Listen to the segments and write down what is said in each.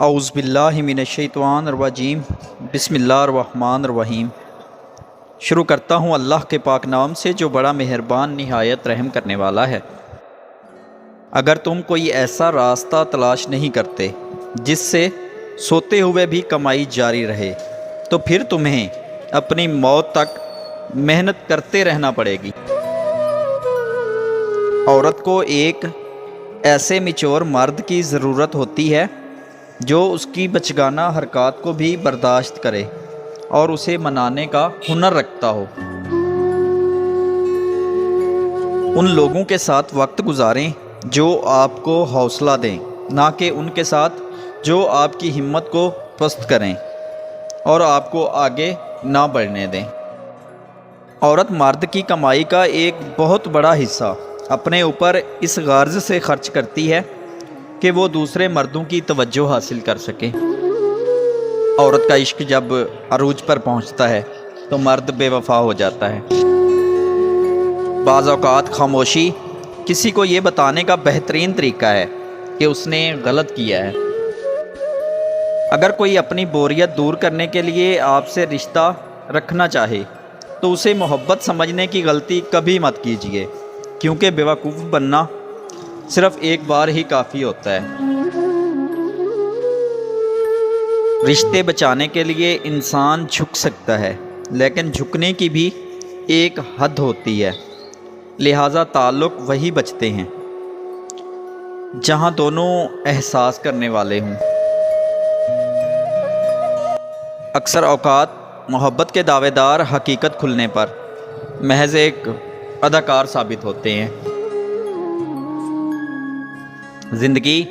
اعوذ باللہ من الشیطان الرجیم بسم اللہ الرحمن الرحیم۔ شروع کرتا ہوں اللہ کے پاک نام سے جو بڑا مہربان نہایت رحم کرنے والا ہے۔ اگر تم کوئی ایسا راستہ تلاش نہیں کرتے جس سے سوتے ہوئے بھی کمائی جاری رہے تو پھر تمہیں اپنی موت تک محنت کرتے رہنا پڑے گی۔ عورت کو ایک ایسے میچور مرد کی ضرورت ہوتی ہے جو اس کی بچگانہ حرکات کو بھی برداشت کرے اور اسے منانے کا ہنر رکھتا ہو۔ ان لوگوں کے ساتھ وقت گزاریں جو آپ کو حوصلہ دیں، نہ کہ ان کے ساتھ جو آپ کی ہمت کو پست کریں اور آپ کو آگے نہ بڑھنے دیں۔ عورت مرد کی کمائی کا ایک بہت بڑا حصہ اپنے اوپر اس غرض سے خرچ کرتی ہے کہ وہ دوسرے مردوں کی توجہ حاصل کر سکے۔ عورت کا عشق جب عروج پر پہنچتا ہے تو مرد بے وفا ہو جاتا ہے۔ بعض اوقات خاموشی کسی کو یہ بتانے کا بہترین طریقہ ہے کہ اس نے غلط کیا ہے۔ اگر کوئی اپنی بوریت دور کرنے کے لیے آپ سے رشتہ رکھنا چاہے تو اسے محبت سمجھنے کی غلطی کبھی مت کیجیے، کیونکہ بیوقوف بننا صرف ایک بار ہی کافی ہوتا ہے۔ رشتے بچانے کے لیے انسان جھک سکتا ہے، لیکن جھکنے کی بھی ایک حد ہوتی ہے، لہٰذا تعلق وہی بچتے ہیں جہاں دونوں احساس کرنے والے ہوں۔ اکثر اوقات محبت کے دعوے دار حقیقت کھلنے پر محض ایک اداکار ثابت ہوتے ہیں۔ زندگی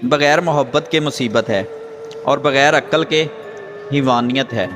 بغیر محبت کے مصیبت ہے اور بغیر عقل کے حیوانیت ہے۔